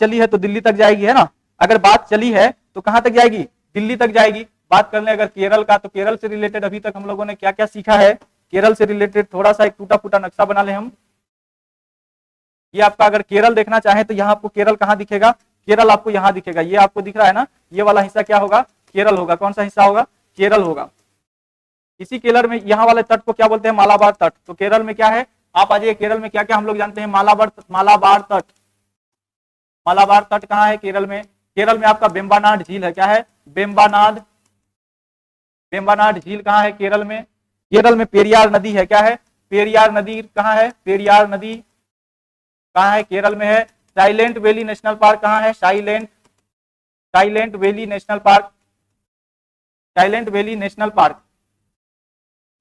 चली है तो दिल्ली तक जाएगी, है ना। अगर बात चली है तो कहां तक जाएगी, दिल्ली तक जाएगी। बात कर ले अगर केरल का, तो केरल से रिलेटेड अभी तक हम लोगों ने क्या क्या सीखा है, केरल से रिलेटेड थोड़ा सा एक टूटा फूटा नक्शा बना ले हम। ये आपका अगर केरल देखना चाहे तो यहाँ आपको केरल कहाँ दिखेगा, केरल आपको यहाँ दिखेगा, ये आपको दिख रहा है ना, ये वाला हिस्सा क्या होगा, केरल होगा। कौन सा हिस्सा होगा, केरल होगा। इसी केरल में यहाँ वाले तट को क्या बोलते हैं, मालाबार तट। तो केरल में क्या है, आप आ जाइए, केरल में क्या क्या हम लोग जानते हैं, मालाबार तट। मालाबार तट कहाँ है केरल में, केरल में आपका बेम्बानाड झील है। क्या है, बेम्बानाड झील कहाँ है केरल में। केरल में पेरियार नदी है। क्या है, पेरियार नदी कहाँ है, पेरियार नदी कहाँ है, केरल में है। साइलेंट वैली नेशनल पार्क कहाँ है, silent valley national park, silent valley national park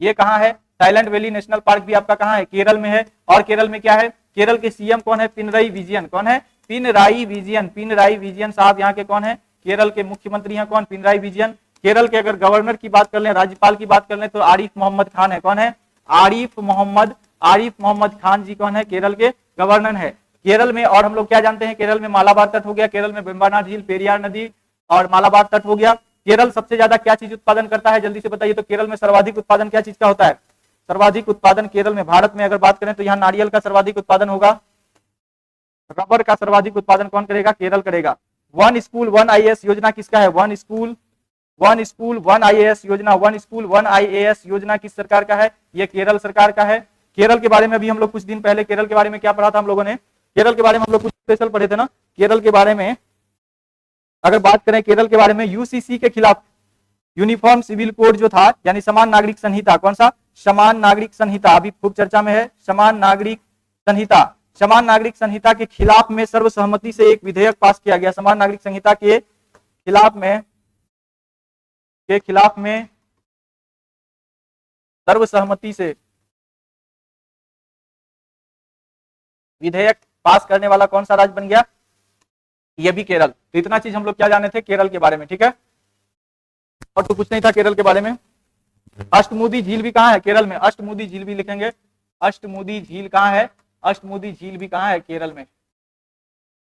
ये कहाँ है, साइलेंट वैली नेशनल पार्क भी आपका कहाँ है, केरल में है। और केरल में क्या है, केरल के सीएम कौन है, पिनराई विजयन। कौन है, पिनराई विजयन साहब यहाँ के कौन है, केरल के मुख्यमंत्री हैं कौन, पिनराई विजयन। केरल के अगर गवर्नर की बात कर लें, राज्यपाल की बात कर लें तो आरिफ मोहम्मद खान है। कौन है, आरिफ मोहम्मद खान जी कौन है, केरल के गवर्नर है केरल में। और हम लोग क्या जानते हैं, केरल में मालाबार तट हो गया, केरल में बेम्बानाड झील, पेरियार नदी और मालाबार तट हो गया। केरल सबसे ज्यादा क्या चीज उत्पादन करता है, जल्दी से बताइए। तो केरल में सर्वाधिक उत्पादन क्या चीज का होता है, सर्वाधिक उत्पादन केरल में, भारत में अगर बात करें तो यहाँ नारियल का सर्वाधिक उत्पादन होगा, रबर का सर्वाधिक उत्पादन कौन करेगा, केरल करेगा। वन स्कूल वन आईएएस योजना किसका है, वन स्कूल वन आईएएस योजना किस सरकार का है, ये केरल सरकार का है। केरल के बारे में अभी हम लोग कुछ दिन पहले केरल के बारे में क्या पढ़ा था हम लोगों ने, केरल के बारे में हम लोग कुछ स्पेशल पढ़े थे ना। केरल के बारे में अगर बात करें, केरल के बारे में यूसीसी के खिलाफ यूनिफॉर्म सिविल कोड जो था, यानी समान नागरिक संहिता, कौन सा, समान नागरिक संहिता, अभी खूब चर्चा में है समान नागरिक संहिता के खिलाफ में सर्वसहमति से एक विधेयक पास किया गया। समान नागरिक संहिता के खिलाफ में सर्वसहमति से विधेयक पास करने वाला कौन सा राज्य बन गया, ये भी केरल। तो इतना चीज हम लोग क्या जाने थे केरल के बारे में, ठीक है। और तो कुछ नहीं था केरल के बारे में। अष्टमुदी झील भी कहाँ है, केरल में, अष्टमुदी झील भी लिखेंगे। अष्टमुदी झील कहाँ है, अष्टमुदी झील भी कहाँ है, केरल में।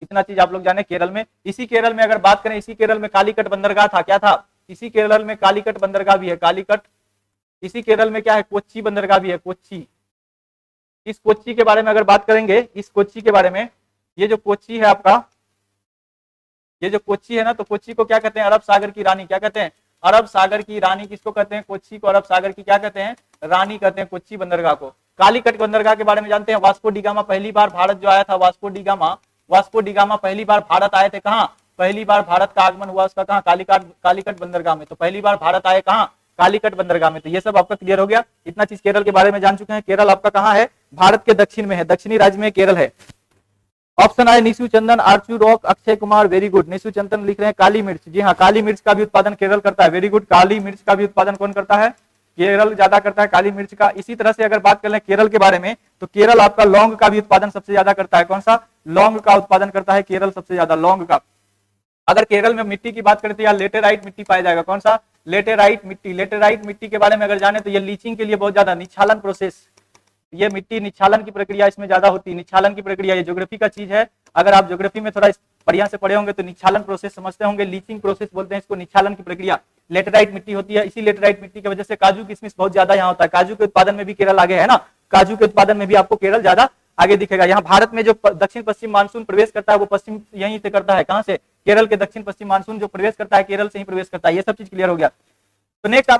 इतना चीज आप लोग जाने केरल में। इसी केरल में अगर बात करें, इसी केरल में कालीकट बंदरगाह था, क्या था, इसी केरल में कालीकट बंदरगाह भी है, कालीकट। इसी केरल में क्या है, कोच्चि बंदरगाह भी है, कोच्चि। इस कोच्चि के बारे में अगर बात करेंगे, इस कोच्चि के बारे में, ये जो कोच्चि है आपका, ये जो कोच्चि है ना, तो कोच्चि को क्या कहते हैं, अरब सागर की रानी। क्या कहते हैं, अरब सागर की रानी किसको कहते हैं, कोच्चि को अरब सागर की क्या कहते हैं, रानी कहते हैं, कोच्चि बंदरगाह को। कालीकट बंदरगाह के बारे में जानते हैं, वास्को डी गामा पहली बार भारत जो आया था, वास्को डी गामा पहली बार भारत आए थे, कहाँ, पहली बार भारत का आगमन हुआ उसका कहाँ, कालीकट बंदरगाह में। तो पहली बार भारत आए कहाँ, कालीकट बंदरगाह में। तो ये सब आपका क्लियर हो गया, इतना चीज केरल के बारे में जान चुके हैं। केरल आपका कहाँ है, भारत के दक्षिण में है, दक्षिणी राज्य में केरल है। ऑप्शन है Nishu Chandan, Archu rock, Akshay Kumar, very good. Nishu Chandan लिख रहे हैं काली मिर्च, जी हाँ, काली मिर्च का भी उत्पादन केरल करता है, वेरी गुड। काली मिर्च का भी उत्पादन कौन करता है, केरल ज्यादा करता है काली मिर्च का। इसी तरह से अगर बात कर लें केरल के बारे में, तो केरल आपका लौंग का भी उत्पादन सबसे ज्यादा करता है। कौन सा, लौंग का उत्पादन करता है केरल सबसे ज्यादा, लौंग का। अगर केरल में मिट्टी की बात करते हैं, लेटेराइट मिट्टी पाया जाएगा, कौन सा, लेटेराइट मिट्टी। लेटेराइट मिट्टी के बारे में अगर जाने तो ये लीचिंग के लिए बहुत ज्यादा, निच्छालन प्रोसेस, ये मिट्टी निच्छालन की प्रक्रिया इसमें ज्यादा होती है, निच्छालन की प्रक्रिया, ये ज्योग्राफी का चीज है। अगर आप ज्योग्राफी में थोड़ा बढ़िया से पढ़े होंगे तो निच्छालन प्रोसेस समझते होंगे, लीचिंग प्रोसेस बोलते हैं इसको, निच्छालन की प्रक्रिया। लेटेराइट मिट्टी होती है, इसी लेटेराइट मिट्टी की वजह से काजू किशमिश बहुत ज्यादा यहाँ होता है। काजू के उत्पादन में भी केरल आगे है ना, काजू के उत्पादन में भी आपको केरल ज्यादा आगे दिखेगा। यहाँ भारत में जो दक्षिण पश्चिम मानसून प्रवेश करता है वो पश्चिम यहीं से करता है, कहाँ से, केरल के दक्षिण पश्चिम मानसून जो प्रवेश करता है केरल से ही प्रवेश करता है। ये सब चीज क्लियर हो गया। तो नेक्स्ट